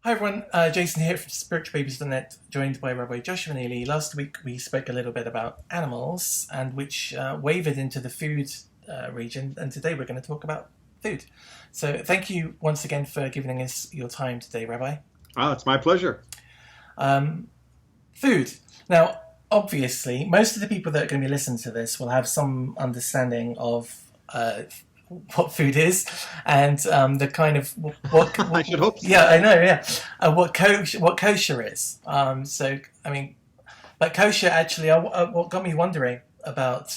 Hi everyone, Jason here from spiritualbabies.net, joined by Rabbi Joshua Neely. Last week we spoke a little bit about animals, and which wavered into the food region, and today we're going to talk about food. So thank you once again for giving us your time today, Rabbi. Oh, it's my pleasure. Food. Now, obviously, most of the people that are going to be listening to this will have some understanding of what food is and the kind of what I should hope so. Yeah, I know. Yeah, what kosher is. So I mean, but kosher actually, what got me wondering about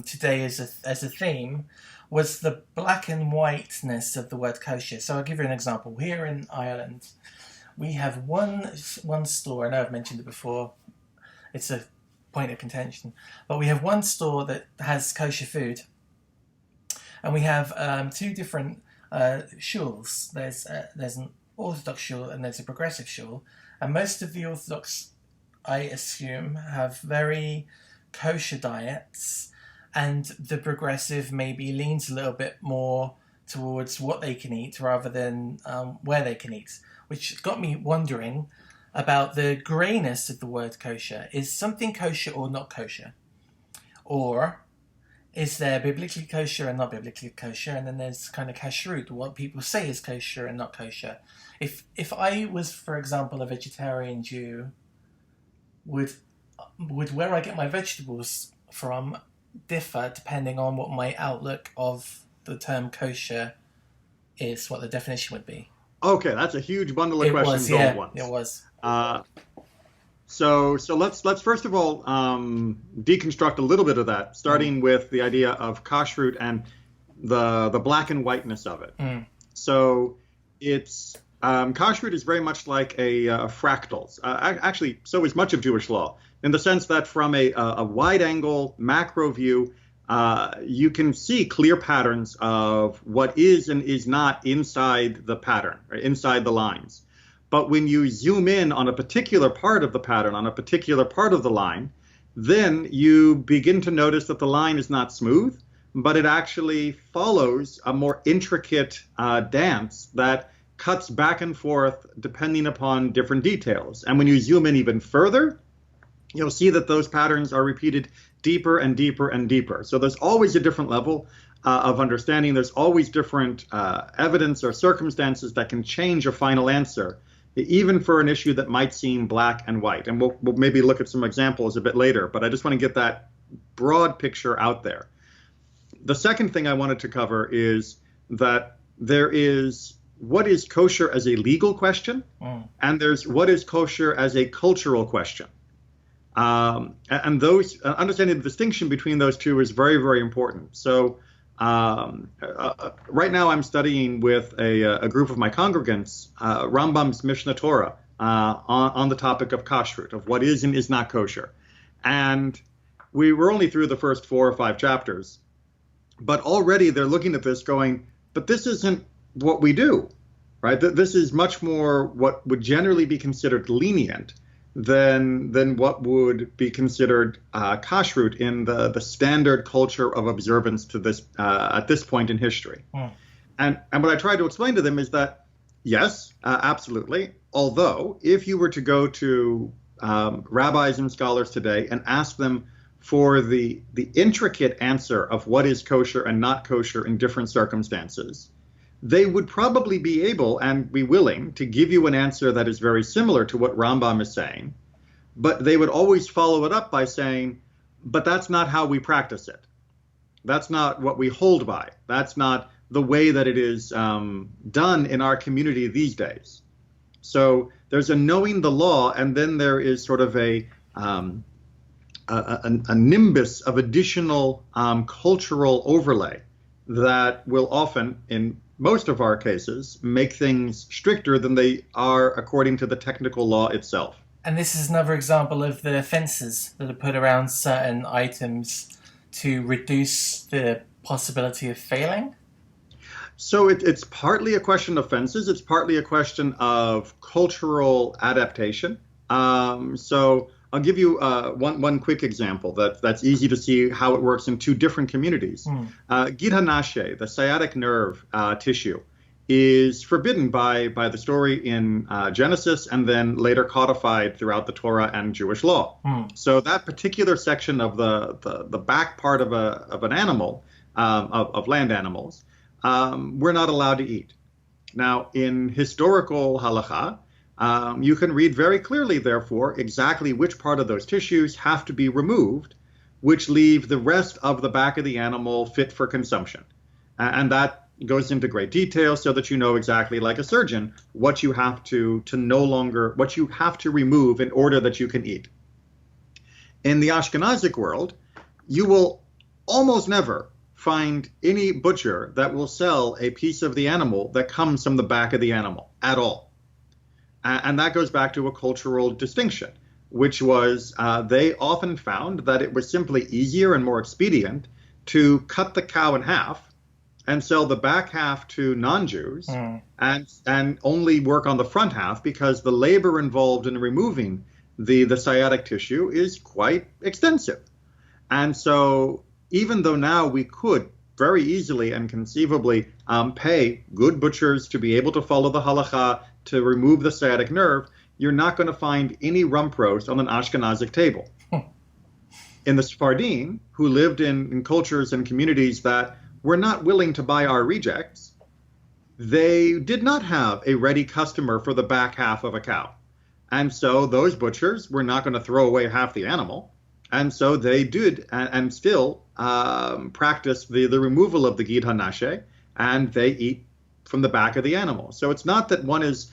today as a theme was the black and whiteness of the word kosher. So I'll give you an example. Here in Ireland, we have one store. I know I've mentioned it before. It's a point of contention, but we have one store that has kosher food. And we have two different shuls. There's an Orthodox shul and there's a progressive shul. And most of the Orthodox, I assume, have very kosher diets. And the progressive maybe leans a little bit more towards what they can eat rather than where they can eat. Which got me wondering about the greyness of the word kosher. Is something kosher or not kosher? Or is there biblically kosher and not biblically kosher? And then there's kind of kashrut, what people say is kosher and not kosher. If I was, for example, a vegetarian Jew, would where I get my vegetables from differ depending on what my outlook of the term kosher is, what the definition would be? Okay, that's a huge bundle of questions all at once. It was. So let's first of all deconstruct a little bit of that, starting with the idea of kashrut and the black and whiteness of it. So it's kashrut is very much like a fractals. Actually, so is much of Jewish law, in the sense that from a wide-angle macro view, you can see clear patterns of what is and is not inside the pattern, or inside the lines. But when you zoom in on a particular part of the pattern, on a particular part of the line, then you begin to notice that the line is not smooth, but it actually follows a more intricate dance that cuts back and forth depending upon different details. And when you zoom in even further, you'll see that those patterns are repeated deeper and deeper and deeper. So there's always a different level of understanding. There's always different evidence or circumstances that can change a final answer, even for an issue that might seem black and white. And we'll maybe look at some examples a bit later, but I just want to get that broad picture out there. The second thing I wanted to cover is that there is what is kosher as a legal question, and there's what is kosher as a cultural question. And those understanding the distinction between those two is very, very important. So right now I'm studying with a group of my congregants Rambam's Mishnah Torah on the topic of kashrut, of what is and is not kosher. And we were only through the first 4 or 5 chapters, but already they're looking at this going, but this isn't what we do, right? This is much more what would generally be considered lenient than what would be considered kashrut in the standard culture of observance to this at this point in history. And what I tried to explain to them is that, yes, absolutely. Although, if you were to go to rabbis and scholars today and ask them for the intricate answer of what is kosher and not kosher in different circumstances, they would probably be able and be willing to give you an answer that is very similar to what Rambam is saying, but they would always follow it up by saying, but that's not how we practice it. That's not what we hold by. That's not the way that it is done in our community these days. So there's a knowing the law, and then there is sort of a nimbus of additional cultural overlay that will often, in most of our cases, make things stricter than they are according to the technical law itself. And this is another example of the fences that are put around certain items to reduce the possibility of failing? So it's partly a question of fences. It's partly a question of cultural adaptation. So I'll give you one quick example that's easy to see how it works in 2 different communities. Gid hanashe, the sciatic nerve tissue, is forbidden by the story in Genesis and then later codified throughout the Torah and Jewish law. So that particular section of the back part of an animal, of land animals, we're not allowed to eat. Now, in historical halakha, you can read very clearly, therefore, exactly which part of those tissues have to be removed, which leave the rest of the back of the animal fit for consumption. And that goes into great detail so that you know exactly, like a surgeon, what you have to remove in order that you can eat. In the Ashkenazic world, you will almost never find any butcher that will sell a piece of the animal that comes from the back of the animal at all. And that goes back to a cultural distinction, which was they often found that it was simply easier and more expedient to cut the cow in half and sell the back half to non-Jews and only work on the front half, because the labor involved in removing the sciatic tissue is quite extensive. And so even though now we could very easily and conceivably pay good butchers to be able to follow the halakha to remove the sciatic nerve, you're not going to find any rump roast on an Ashkenazic table. In the Sephardim, who lived in cultures and communities that were not willing to buy our rejects, they did not have a ready customer for the back half of a cow. And so those butchers were not going to throw away half the animal. And so they did and still practice the removal of the gid hanashe, and they eat from the back of the animal. So it's not that one is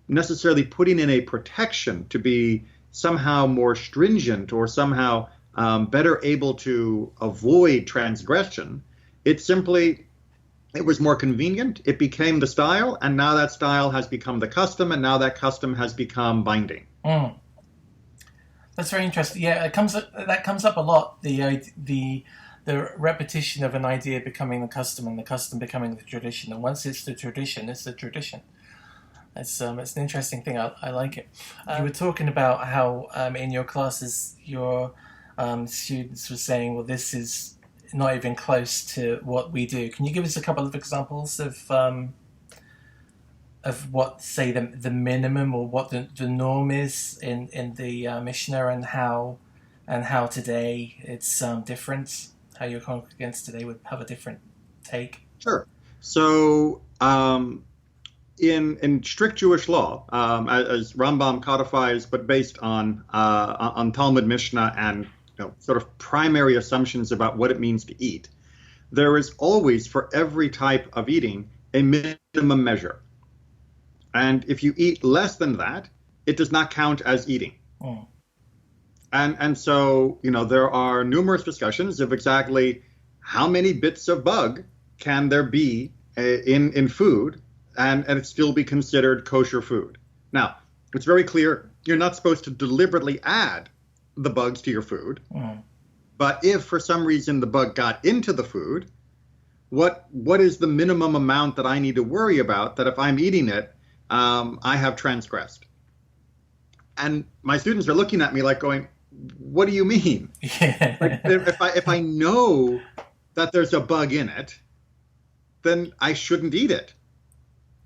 necessarily putting in a protection to be somehow more stringent or somehow better able to avoid transgression. It's simply, it was more convenient, it became the style, and now that style has become the custom, and now that custom has become binding. That's very interesting. Yeah, that comes up a lot, the repetition of an idea becoming the custom and the custom becoming the tradition. And once it's the tradition, it's the tradition. It's an interesting thing. I like it. You were talking about how in your classes your students were saying, well, this is not even close to what we do. Can you give us a couple of examples of what, say, the minimum or what the norm is in the Mishnah, and how today it's different? How your congregants today would have a different take? Sure. So in strict Jewish law, as Rambam codifies, but based on Talmud, Mishnah, and sort of primary assumptions about what it means to eat, there is always, for every type of eating, a minimum measure. And if you eat less than that, it does not count as eating. And so, there are numerous discussions of exactly how many bits of bug can there be in food and it still be considered kosher food. Now, it's very clear you're not supposed to deliberately add the bugs to your food. But if for some reason the bug got into the food, what is the minimum amount that I need to worry about, that if I'm eating it, I have transgressed? And my students are looking at me like going, what do you mean? Like, if I know that there's a bug in it, then I shouldn't eat it.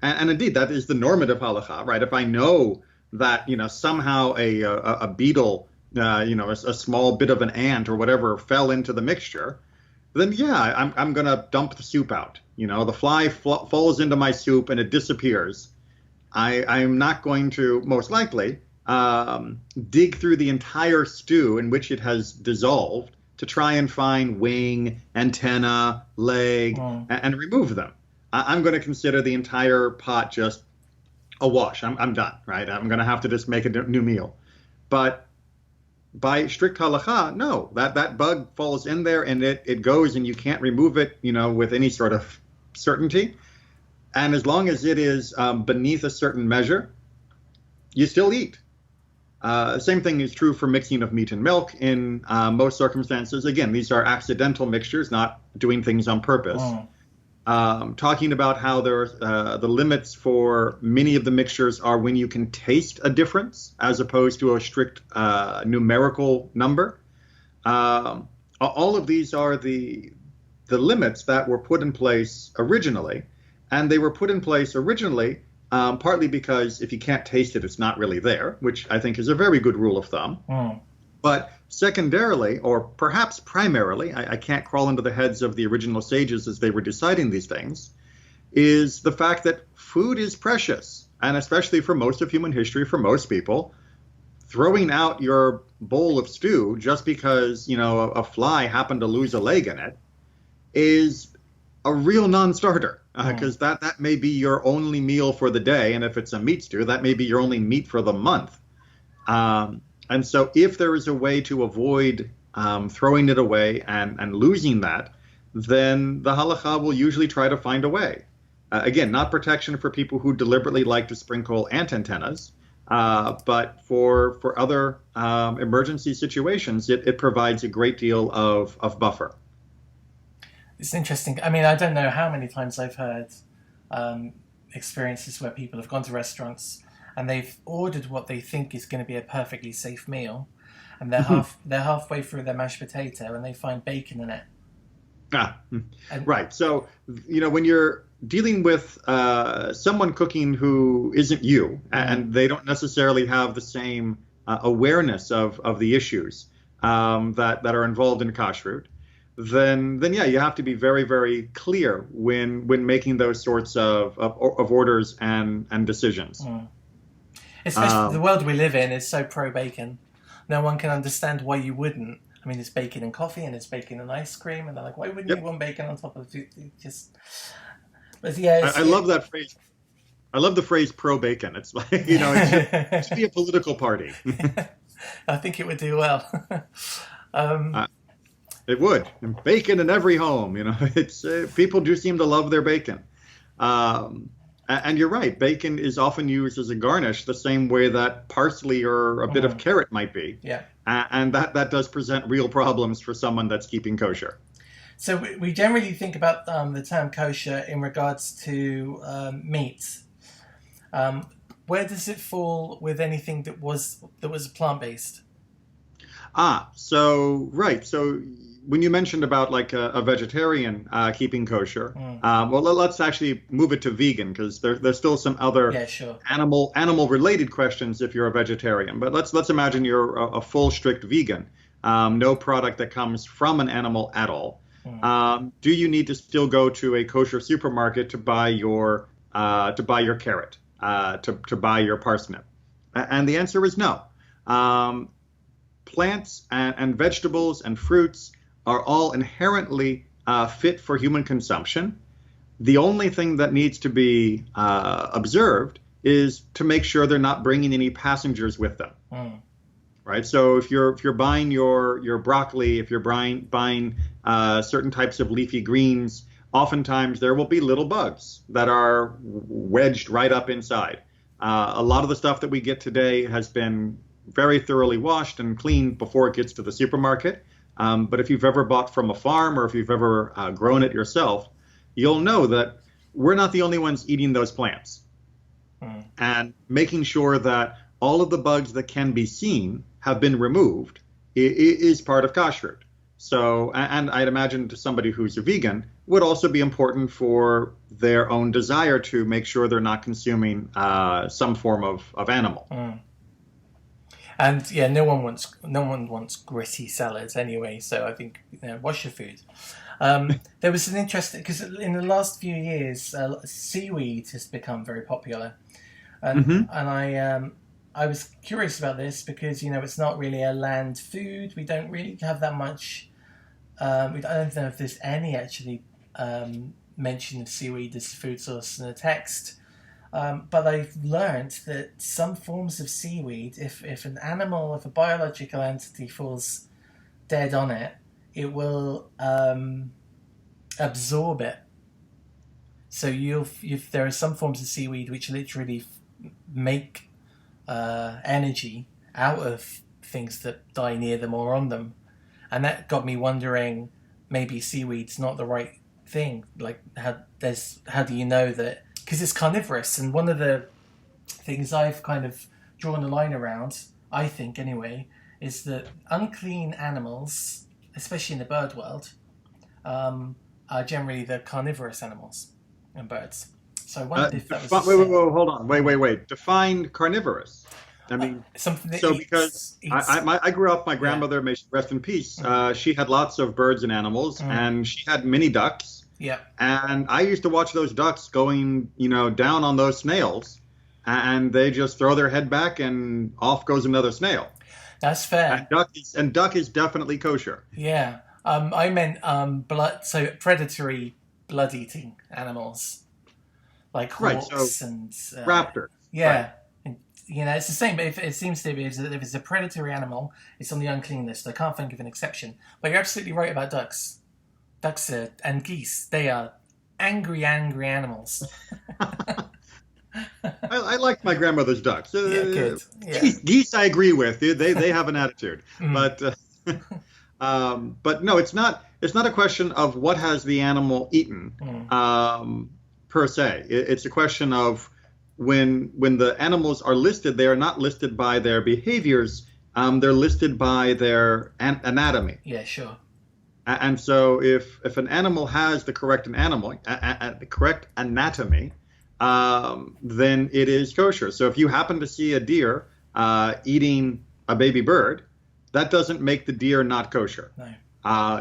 And indeed, that is the normative halakha, right? If I know that, somehow a beetle, a small bit of an ant or whatever fell into the mixture, then yeah, I'm going to dump the soup out. The fly falls into my soup and it disappears. I'm not going to, most likely, dig through the entire stew in which it has dissolved to try and find wing, antenna, leg, and remove them. I'm going to consider the entire pot just a wash. I'm done, right? I'm going to have to just make a new meal. But by strict halakha, no, that bug falls in there and it goes, and you can't remove it, with any sort of certainty. And as long as it is beneath a certain measure, you still eat. Same thing is true for mixing of meat and milk in most circumstances. Again, these are accidental mixtures, not doing things on purpose. Talking about how there's the limits for many of the mixtures are when you can taste a difference as opposed to a strict numerical number. All of these are the limits that were put in place originally. And they were put in place originally, partly because if you can't taste it, it's not really there, which I think is a very good rule of thumb. Mm. But secondarily, or perhaps primarily, I can't crawl into the heads of the original sages as they were deciding these things, is the fact that food is precious. And especially for most of human history, for most people, throwing out your bowl of stew just because, a fly happened to lose a leg in it is a real non-starter, because that may be your only meal for the day. And if it's a meat stew, that may be your only meat for the month. And so if there is a way to avoid throwing it away and losing that, then the halakha will usually try to find a way. Again, not protection for people who deliberately like to sprinkle ant antennas, but for other emergency situations, it provides a great deal of buffer. It's interesting. I mean, I don't know how many times I've heard experiences where people have gone to restaurants and they've ordered what they think is going to be a perfectly safe meal, and they're halfway through their mashed potato and they find bacon in it. Right. So, when you're dealing with someone cooking who isn't you, and they don't necessarily have the same awareness of the issues that are involved in kashrut, then yeah, you have to be very, very clear when making those sorts of orders and decisions. Especially the world we live in is so pro-bacon. No one can understand why you wouldn't. I mean, there's bacon in coffee and there's bacon in ice cream, and they're like, why wouldn't you want bacon on top of it? But yeah, I love that phrase. I love the phrase pro-bacon. It's like, it should be a political party. I think it would do well. It would. And bacon in every home, it's people do seem to love their bacon. And you're right, bacon is often used as a garnish the same way that parsley or a bit of carrot might be. Yeah. And that does present real problems for someone that's keeping kosher. So we generally think about the term kosher in regards to meats. Where does it fall with anything that was plant-based? So when you mentioned about like a vegetarian keeping kosher, well, let's actually move it to vegan, because there's still some other animal related questions if you're a vegetarian. But let's imagine you're a full strict vegan, no product that comes from an animal at all. Do you need to still go to a kosher supermarket to buy your carrot, to buy your parsnip? And the answer is no. Plants and vegetables and fruits are all inherently fit for human consumption. The only thing that needs to be observed is to make sure they're not bringing any passengers with them. Right. So if you're buying your broccoli, if you're buying certain types of leafy greens, oftentimes there will be little bugs that are wedged right up inside. A lot of the stuff that we get today has been very thoroughly washed and cleaned before it gets to the supermarket. But if you've ever bought from a farm, or if you've ever grown it yourself, you'll know that we're not the only ones eating those plants. And making sure that all of the bugs that can be seen have been removed is part of kashrut. So, and I'd imagine to somebody who's a vegan, would also be important for their own desire to make sure they're not consuming some form of animal. And yeah, no one wants gritty salads anyway. So I think wash your food. There was an interesting, because in the last few years, seaweed has become very popular, and I was curious about this because it's not really a land food. We don't really have that much. I don't know if there's any actually mention of seaweed as a food source in the text. But I've learned that some forms of seaweed, if a biological entity falls dead on it, it will absorb it. So if there are some forms of seaweed which literally make energy out of things that die near them or on them, and that got me wondering, maybe seaweed's not the right thing. Like how do you know that? Because it's carnivorous, and one of the things I've kind of drawn a line around, I think anyway, is that unclean animals, especially in the bird world, are generally the carnivorous animals and birds. So I wondered if that was Wait, wait, wait, hold on. Wait. Define carnivorous. I mean, something that so because I grew up, my grandmother, may she rest in peace, she had lots of birds and animals, and she had many ducks. Yeah. And I used to watch those ducks going, down on those snails, and they just throw their head back and off goes another snail. That's fair. And duck is definitely kosher. Yeah. I meant predatory blood-eating animals, like hawks and raptors. Yeah. Right. And, it's the same. But if it seems to be, if it's a predatory animal, it's on the unclean list. I can't think of an exception. But you're absolutely right about ducks. Ducks and geese. They are angry animals. I like my grandmother's ducks. Good. Yeah. Geese, I agree with. They have an attitude, but no, it's not. It's not a question of what has the animal eaten per se. It's a question of when the animals are listed, they are not listed by their behaviors. They're listed by their anatomy. Yeah, sure. And so if an animal has the correct anatomy, then it is kosher. So if you happen to see a deer eating a baby bird, that doesn't make the deer not kosher. No.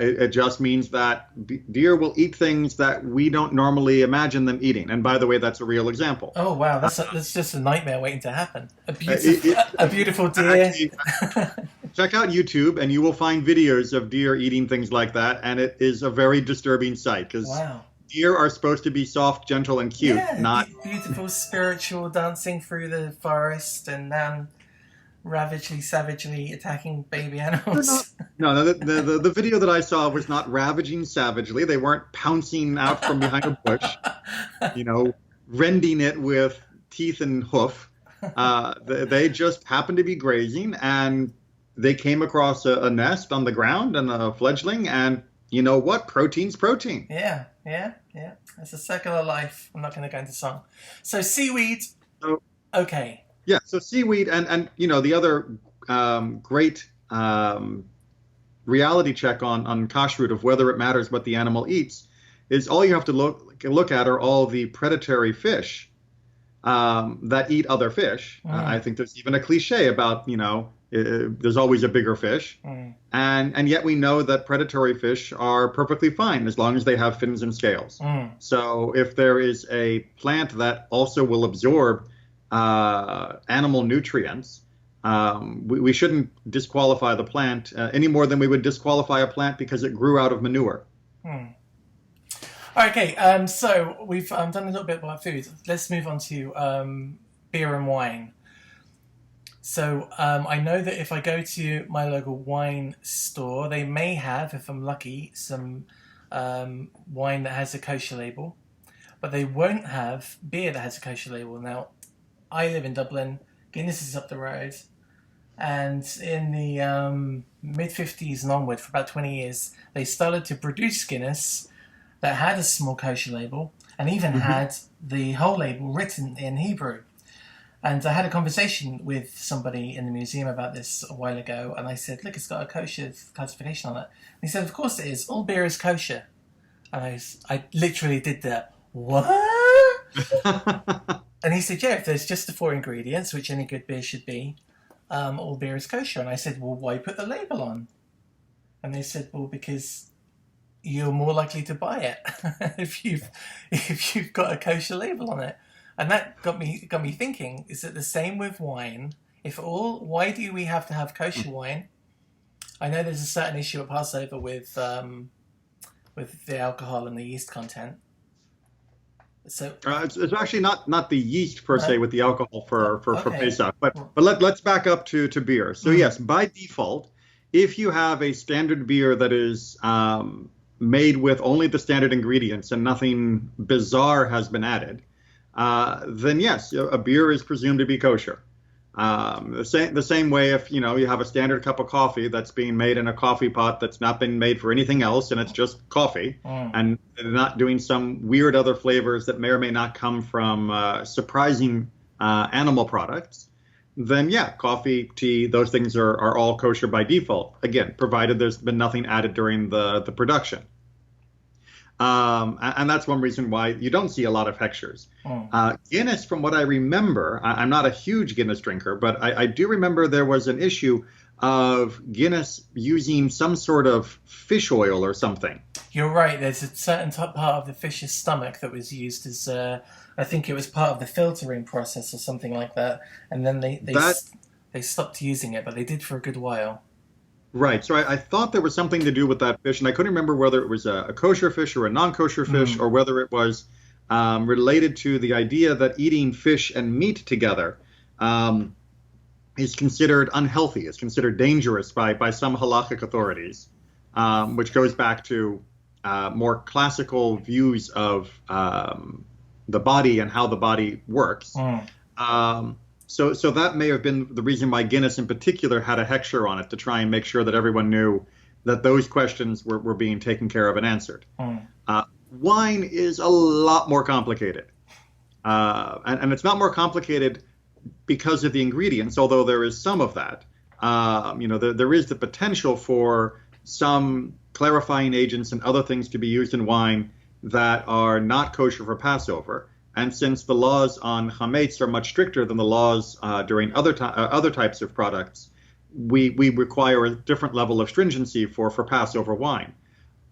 It just means that deer will eat things that we don't normally imagine them eating. And by the way, that's a real example. Oh, wow. That's just a nightmare waiting to happen. A beautiful deer. Actually, check out YouTube and you will find videos of deer eating things like that. And it is a very disturbing sight because deer are supposed to be soft, gentle, and cute. Not beautiful, spiritual, dancing through the forest and savagely attacking baby animals. No, the video that I saw was not ravaging savagely. They weren't pouncing out from behind a bush, rending it with teeth and hoof. They just happened to be grazing, and they came across a nest on the ground and a fledgling, and you know what? Protein's protein. Yeah. It's a circular life. I'm not going to go into song. So seaweed. Okay. Yeah, so seaweed and the other great reality check on kashrut of whether it matters what the animal eats is all you have to look at are all the predatory fish that eat other fish. I think there's even a cliche about, there's always a bigger fish. And yet we know that predatory fish are perfectly fine as long as they have fins and scales. So if there is a plant that also will absorb animal nutrients, we shouldn't disqualify the plant any more than we would disqualify a plant because it grew out of manure. Okay, so we've done a little bit about food. Let's move on to beer and wine. So I know that if I go to my local wine store, they may have, if I'm lucky, some wine that has a kosher label, but they won't have beer that has a kosher label. Now, I live in Dublin. Guinness is up the road. And in the mid-50s and onward, for about 20 years, they started to produce Guinness that had a small kosher label and even had the whole label written in Hebrew. And I had a conversation with somebody in the museum about this a while ago, and I said, look, it's got a kosher classification on it. And he said, of course it is. All beer is kosher. And I literally did that. What? And he said, yeah, if there's just the 4 ingredients, which any good beer should be, all beer is kosher. And I said, well, why put the label on? And they said, well, because you're more likely to buy it if you've got a kosher label on it. And that got me thinking, is it the same with wine? Why do we have to have kosher wine? I know there's a certain issue at Passover with the alcohol and the yeast content. So it's actually not the yeast per se with the alcohol for Pesach, but let's back up to beer. So yes, by default, if you have a standard beer that is made with only the standard ingredients and nothing bizarre has been added, then yes, a beer is presumed to be kosher. The same way if you have a standard cup of coffee that's being made in a coffee pot that's not been made for anything else and it's just coffee and not doing some weird other flavors that may or may not come from surprising animal products, then yeah, coffee, tea, those things are all kosher by default. Again, provided there's been nothing added during the production. And that's one reason why you don't see a lot of hechshers. Mm. Guinness, from what I remember, I'm not a huge Guinness drinker, but I do remember there was an issue of Guinness using some sort of fish oil or something. You're right. There's a certain part of the fish's stomach that was used as, I think it was part of the filtering process or something like that. And then they stopped using it, but they did for a good while. Right. So I thought there was something to do with that fish, and I couldn't remember whether it was a kosher fish or a non-kosher fish, or whether it was related to the idea that eating fish and meat together is considered unhealthy, is considered dangerous by some halachic authorities, which goes back to more classical views of the body and how the body works. So that may have been the reason why Guinness in particular had a hechsher on it, to try and make sure that everyone knew that those questions were being taken care of and answered. Wine is a lot more complicated. And it's not more complicated because of the ingredients, although there is some of that. There is the potential for some clarifying agents and other things to be used in wine that are not kosher for Passover. And since the laws on chametz are much stricter than the laws during other types of products, we require a different level of stringency for Passover wine.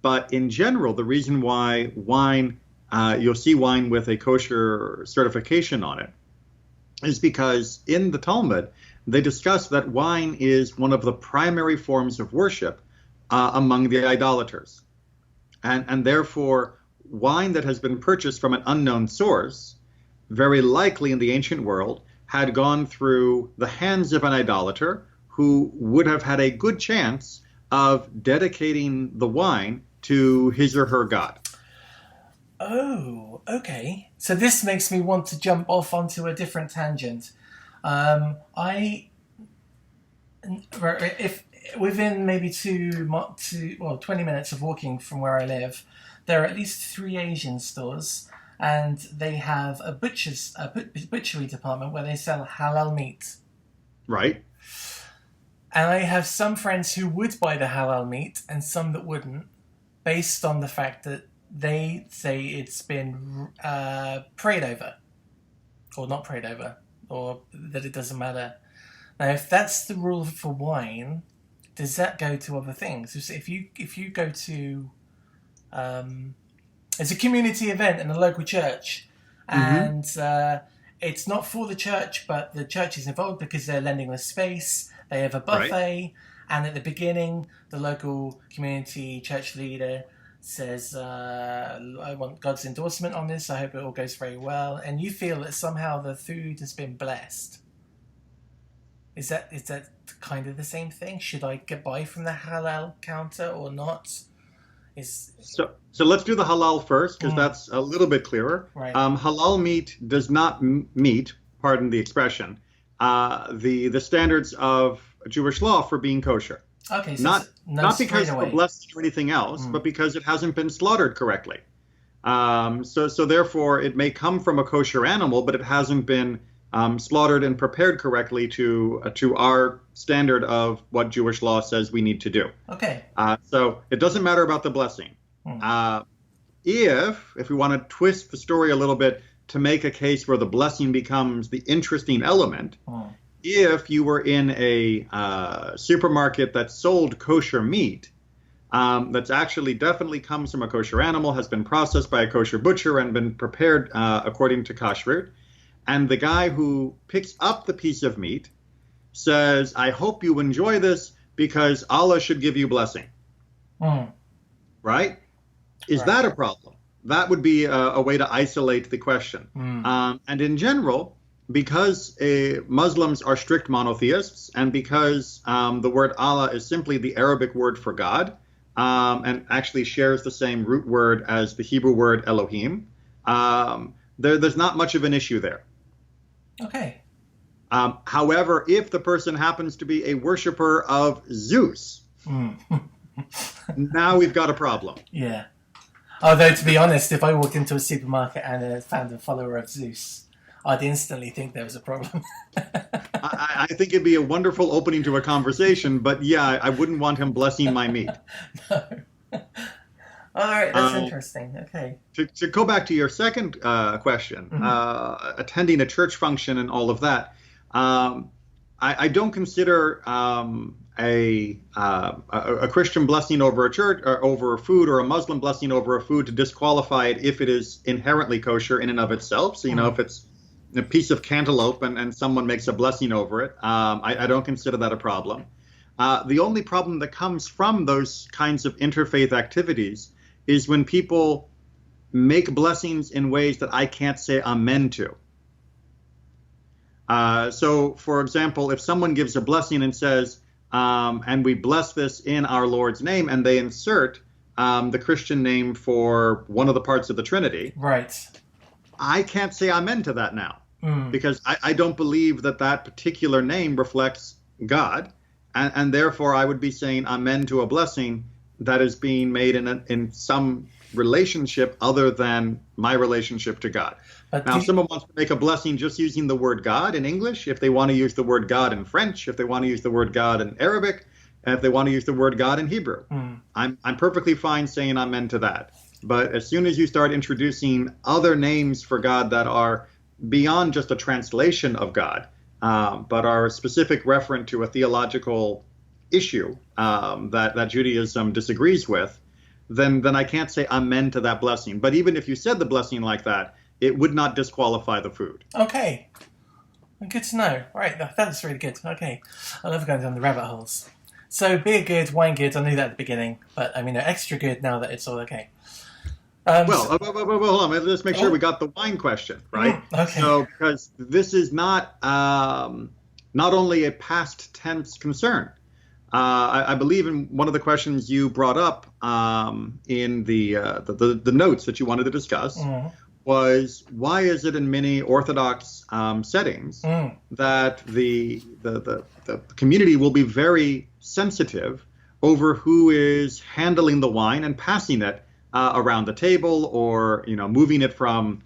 But in general, the reason why wine, you'll see wine with a kosher certification on it, is because in the Talmud, they discuss that wine is one of the primary forms of worship among the idolaters. And therefore, wine that has been purchased from an unknown source, very likely in the ancient world, had gone through the hands of an idolater who would have had a good chance of dedicating the wine to his or her god. Oh, okay. So this makes me want to jump off onto a different tangent. If within maybe 20 minutes of walking from where I live, there are at least 3 Asian stores, and they have a butchery department where they sell halal meat. Right. And I have some friends who would buy the halal meat and some that wouldn't, based on the fact that they say it's been prayed over, or not prayed over, or that it doesn't matter. Now, if that's the rule for wine, does that go to other things? If you go to it's a community event in a local church, and it's not for the church, but the church is involved because they're lending the space. They have a buffet, right. And at the beginning, the local community church leader says, I want God's endorsement on this. I hope it all goes very well. And you feel that somehow the food has been blessed. Is that kind of the same thing? Should I get by from the halal counter or not? So let's do the halal first, because that's a little bit clearer. Right. Halal meat does not meet, pardon the expression, the standards of Jewish law for being kosher. Okay, so not because of a blessing or anything else, but because it hasn't been slaughtered correctly. So therefore, it may come from a kosher animal, but it hasn't been slaughtered and prepared correctly to our standard of what Jewish law says we need to do. Okay. So it doesn't matter about the blessing. If we want to twist the story a little bit to make a case where the blessing becomes the interesting element, if you were in a supermarket that sold kosher meat, that's actually definitely comes from a kosher animal, has been processed by a kosher butcher and been prepared according to kashrut, and the guy who picks up the piece of meat says, I hope you enjoy this because Allah should give you blessing. Right? Is that a problem? That would be a way to isolate the question. And in general, because Muslims are strict monotheists, and because the word Allah is simply the Arabic word for God, and actually shares the same root word as the Hebrew word Elohim, there's not much of an issue there. Okay. However, if the person happens to be a worshiper of Zeus, now we've got a problem. Yeah. Although, to be honest, if I walked into a supermarket and found a follower of Zeus, I'd instantly think there was a problem. I think it'd be a wonderful opening to a conversation, but yeah, I wouldn't want him blessing my meat. No. All right, that's Um, interesting. Okay. to go back to your second question, Hmm. attending a church function and all of that, um, I don't consider a Christian blessing over a church or over a food, or a Muslim blessing over a food, to disqualify it if it is inherently kosher in and of itself. So, Hmm. if it's a piece of cantaloupe and someone makes a blessing over it, I don't consider that a problem. The only problem that comes from those kinds of interfaith activities is when people make blessings in ways that I can't say amen to. So, for example, if someone gives a blessing and says, and we bless this in our Lord's name, and they insert the Christian name for one of the parts of the Trinity, Right. I can't say amen to that now, Mm. because I don't believe that that particular name reflects God, and therefore I would be saying amen to a blessing that is being made in some relationship other than my relationship to God. But Now, do if someone wants to make a blessing just using the word God in English, if they want to use the word God in French, if they want to use the word God in Arabic, and if they want to use the word God in Hebrew, mm. I'm perfectly fine saying amen to that. But as soon as you start introducing other names for God that are beyond just a translation of God, but are specific referent to a theological issue that Judaism disagrees with, then I can't say amen to that blessing. But even if you said the blessing like that, it would not disqualify the food. Okay. Good to know. Right, that's really good. Okay. I love going down the rabbit holes. So, beer good, wine good, I knew that at the beginning, but I mean, they're extra good now that it's all okay. Well, So, hold on. Let's make sure we oh, got the wine question right. okay. So, because this is not only a past tense concern. I believe in one of the questions you brought up in the notes that you wanted to discuss Mm, was, why is it in many Orthodox settings mm. that the community will be very sensitive over who is handling the wine and passing it around the table, or moving it from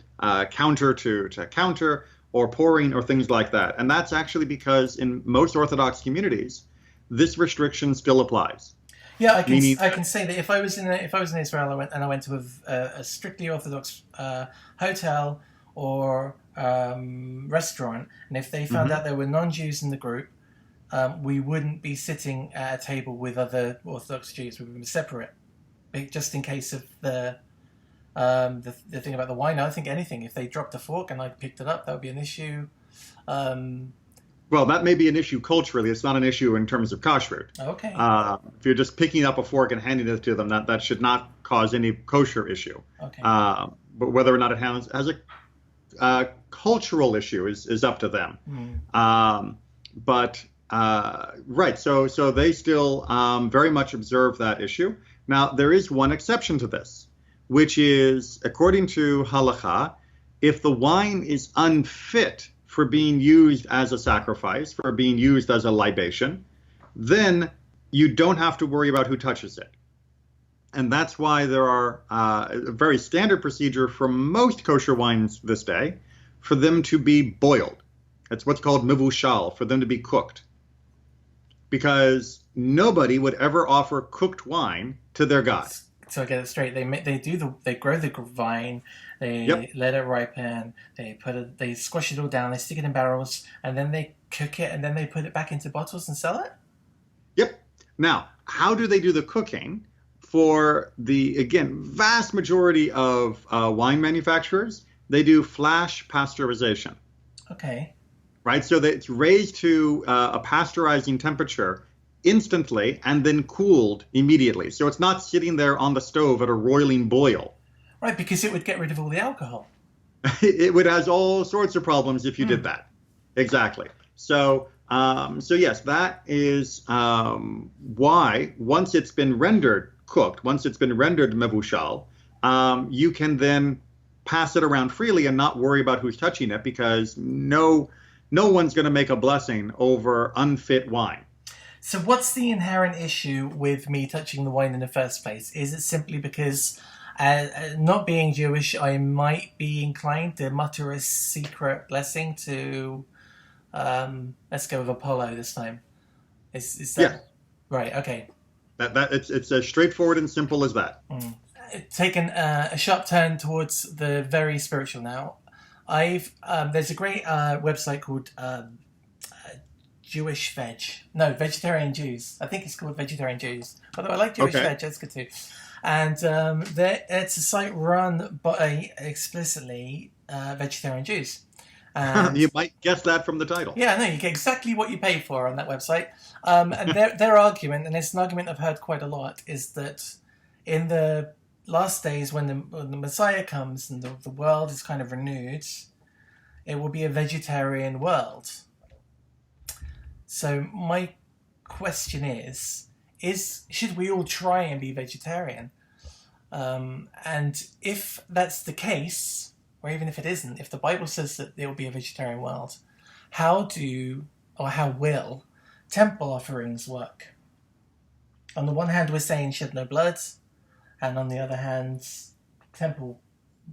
counter to counter, or pouring, or things like that. And that's actually because in most Orthodox communities, this restriction still applies. Yeah, Meaning, I can say that if I was in Israel, I went to a strictly Orthodox hotel or restaurant, and if they found mhm. out there were non-Jews in the group, we wouldn't be sitting at a table with other Orthodox Jews. We would be separate, just in case of the thing about the wine. I think anything, if they dropped a fork and I picked it up, that would be an issue. Um, Well, that may be an issue culturally. It's not an issue in terms of kashrut. okay, If you're just picking up a fork and handing it to them, that should not cause any kosher issue. okay. But whether or not it has a cultural issue is up to them. Mm. But right, so they still very much observe that issue. Now, there is one exception to this, which is, according to halakha, if the wine is unfit for being used as a sacrifice, for being used as a libation, then you don't have to worry about who touches it. And that's why there are a very standard procedure for most kosher wines this day for them to be boiled. It's what's called mivushal, for them to be cooked. Because nobody would ever offer cooked wine to their God. So I get it straight. They grow the vine, they Yep. let it ripen, they squash it all down, they stick it in barrels, and then they cook it, and then they put it back into bottles and sell it. Yep. Now, how do they do the cooking? For the, again, vast majority of wine manufacturers, they do flash pasteurization, Okay. right? So that it's raised to a pasteurizing temperature instantly and then cooled immediately. So it's not sitting there on the stove at a roiling boil. Right, because it would get rid of all the alcohol. It would have all sorts of problems if you Hmm. did that. Exactly. So yes, that is why once it's been rendered cooked, once it's been rendered mevushal, you can then pass it around freely and not worry about who's touching it, because no one's going to make a blessing over unfit wine. So what's the inherent issue with me touching the wine in the first place? Is it simply because, not being Jewish, I might be inclined to mutter a secret blessing to, let's go with Apollo this time. Is that Yes, right? Okay. that it's as straightforward and simple as that. Mm. taken a sharp turn towards the very spiritual now. There's a great website called Vegetarian Jews. I think it's called Vegetarian Jews. Although I like Jewish veg, that's good too. And it's a site run by explicitly vegetarian Jews. And you might guess that from the title. Yeah, no, you get exactly what you pay for on that website. And their argument, and it's an argument I've heard quite a lot, is that in the last days when the Messiah comes and the world is kind of renewed, it will be a vegetarian world. So my question is should we all try and be vegetarian? And if that's the case, or even if it isn't, if the Bible says that there will be a vegetarian world, how will temple offerings work? On the one hand, we're saying shed no blood, and on the other hand, temple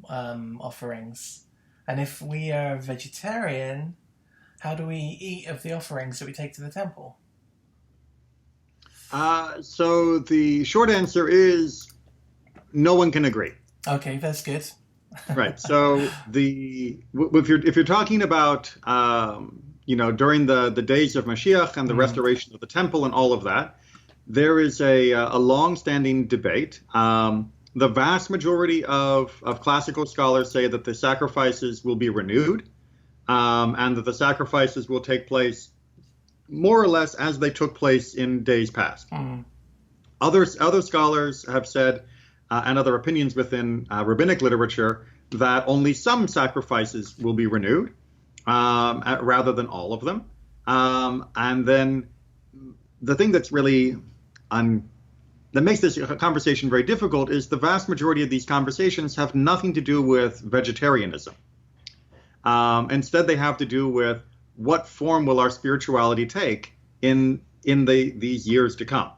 offerings. And if we are vegetarian, how do we eat of the offerings that we take to the temple? So the short answer is no one can agree. Okay, that's good. Right. So if you're talking about during the days of Mashiach and the restoration of the temple and all of that, there is a long-standing debate. The vast majority of classical scholars say that the sacrifices will be renewed, and that the sacrifices will take place more or less as they took place in days past. Other scholars have said, and other opinions within rabbinic literature, that only some sacrifices will be renewed, rather than all of them. And then the thing that's really that makes this conversation very difficult is the vast majority of these conversations have nothing to do with vegetarianism. Instead, they have to do with what form will our spirituality take in these years to come.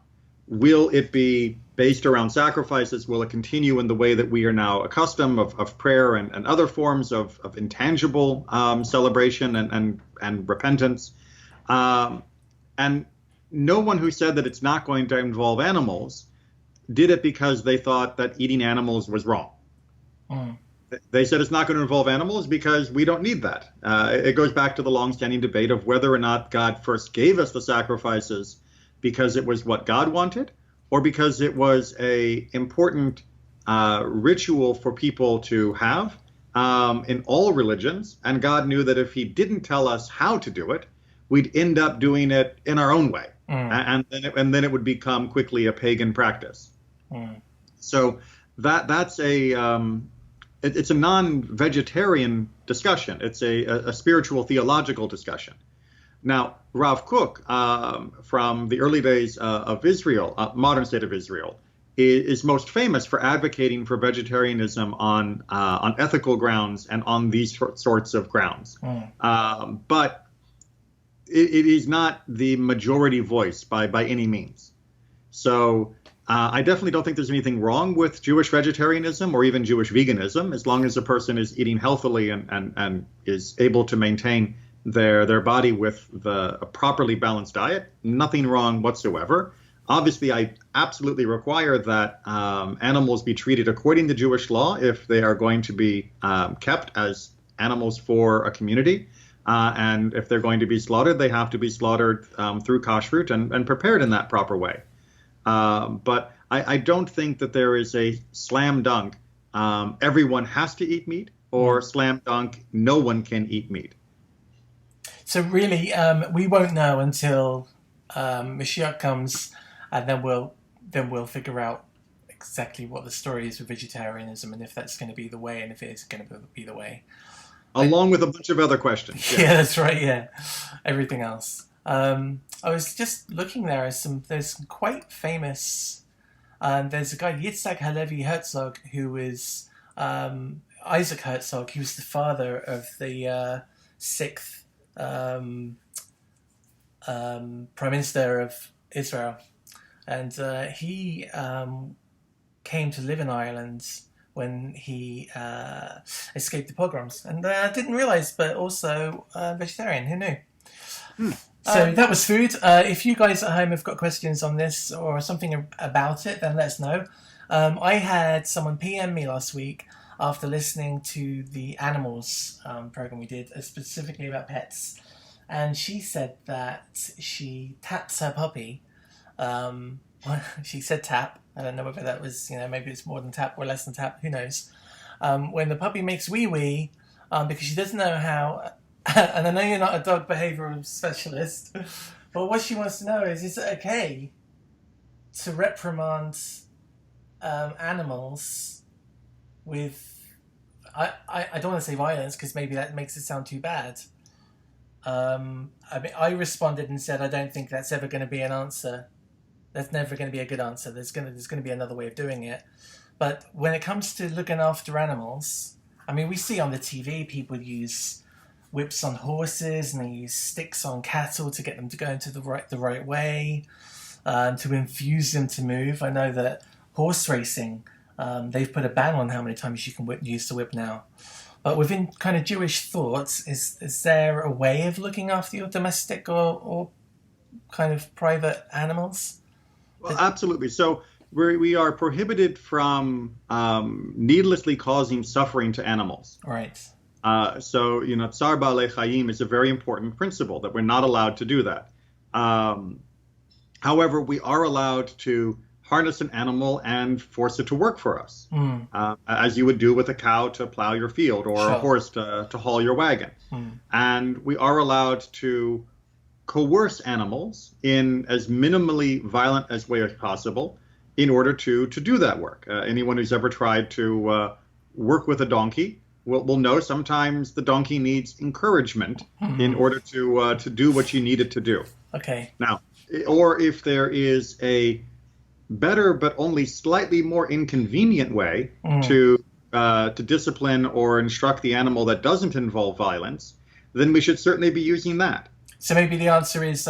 Will it be based around sacrifices? Will it continue in the way that we are now accustomed of prayer and other forms of intangible celebration and repentance? And no one who said that it's not going to involve animals did it because they thought that eating animals was wrong. They said it's not going to involve animals because we don't need that. It goes back to the long-standing debate of whether or not God first gave us the sacrifices because it was what God wanted, or because it was a important ritual for people to have in all religions, and God knew that if he didn't tell us how to do it, we'd end up doing it in our own way, and then it would become quickly a pagan practice. So that's it's a non-vegetarian discussion. It's a spiritual theological discussion. Now, Rav Kook, from the early days of Israel, modern state of Israel, is most famous for advocating for vegetarianism on ethical grounds and on these sorts of grounds. But it is not the majority voice by any means. So I definitely don't think there's anything wrong with Jewish vegetarianism or even Jewish veganism, as long as a person is eating healthily and is able to maintain their body with a properly balanced diet. Nothing wrong whatsoever. Obviously, I absolutely require that animals be treated according to Jewish law if they are going to be kept as animals for a community. And if they're going to be slaughtered, they have to be slaughtered through kashrut and prepared in that proper way. But I don't think that there is a slam dunk, everyone has to eat meat, or slam dunk, no one can eat meat. So really, we won't know until Mashiach comes, and then we'll figure out exactly what the story is with vegetarianism, and if that's going to be the way, and if it is going to be the way. Along with a bunch of other questions. Yeah, that's right. Yeah, everything else. I was just looking there. There's some quite famous. There's a guy, Yitzhak Halevi Herzog, who is Isaac Herzog. He was the father of the sixth Prime Minister of Israel, and he came to live in Ireland when he escaped the pogroms, and didn't realize, but also vegetarian. Who knew? So that was food. If you guys at home have got questions on this or something about it, then let us know. I had someone PM me last week after listening to the animals program we did, specifically about pets, and she said that she taps her puppy. She said tap. I don't know whether that was, maybe it's more than tap or less than tap. Who knows? When the puppy makes wee wee, because she doesn't know how. And I know you're not a dog behavioral specialist, but what she wants to know is it okay to reprimand animals with, I don't want to say violence because maybe that makes it sound too bad. I responded and said I don't think that's ever going to be an answer. That's never going to be a good answer. There's going to be another way of doing it. But when it comes to looking after animals, we see on the TV people use whips on horses and they use sticks on cattle to get them to go into the right way, to infuse them to move. I know that horse racing, they've put a ban on how many times you can use the whip now. But within kind of Jewish thoughts, is there a way of looking after your domestic or kind of private animals? Well, absolutely. So we are prohibited from needlessly causing suffering to animals. Right. So, Tsar Ba'alei Chayim is a very important principle that we're not allowed to do that. However, we are allowed to harness an animal and force it to work for us, as you would do with a cow to plow your field or a horse to haul your wagon. And we are allowed to coerce animals in as minimally violent as way as possible in order to do that work. Anyone who's ever tried to work with a donkey will know sometimes the donkey needs encouragement in order to do what you need it to do. Okay. Now, or if there is a better but only slightly more inconvenient way to discipline or instruct the animal that doesn't involve violence, then we should certainly be using that. So maybe the answer is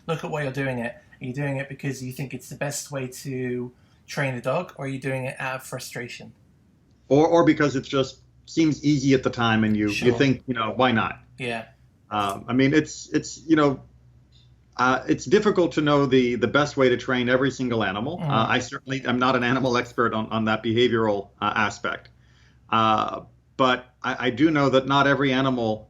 look at why you're doing it. Are you doing it because you think it's the best way to train the dog, or are you doing it out of frustration? Or because it just seems easy at the time and you think, why not? Yeah. It's difficult to know the best way to train every single animal. I certainly am not an animal expert on that behavioral aspect. But I do know that not every animal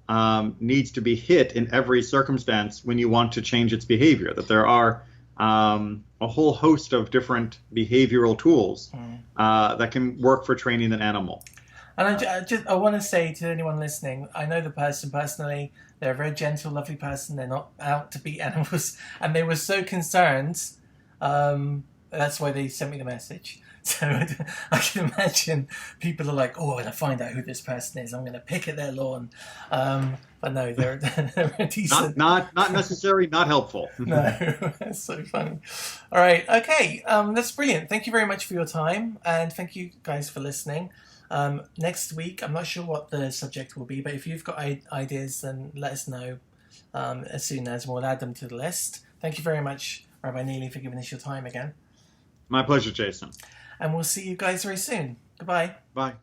needs to be hit in every circumstance when you want to change its behavior, that there are a whole host of different behavioral tools that can work for training an animal. And I want to say to anyone listening, I know the person personally. They're a very gentle, lovely person. They're not out to beat animals. And they were so concerned. That's why they sent me the message. So I can imagine people are like, oh, when I find out who this person is, I'm going to pick at their lawn. But no, they're decent. Not necessary, not helpful. No, that's so funny. All right, okay, that's brilliant. Thank you very much for your time, and thank you guys for listening. Next week, I'm not sure what the subject will be, but if you've got ideas, then let us know as soon as we'll add them to the list. Thank you very much, Rabbi Neely, for giving us your time again. My pleasure, Jason. And we'll see you guys very soon. Goodbye. Bye.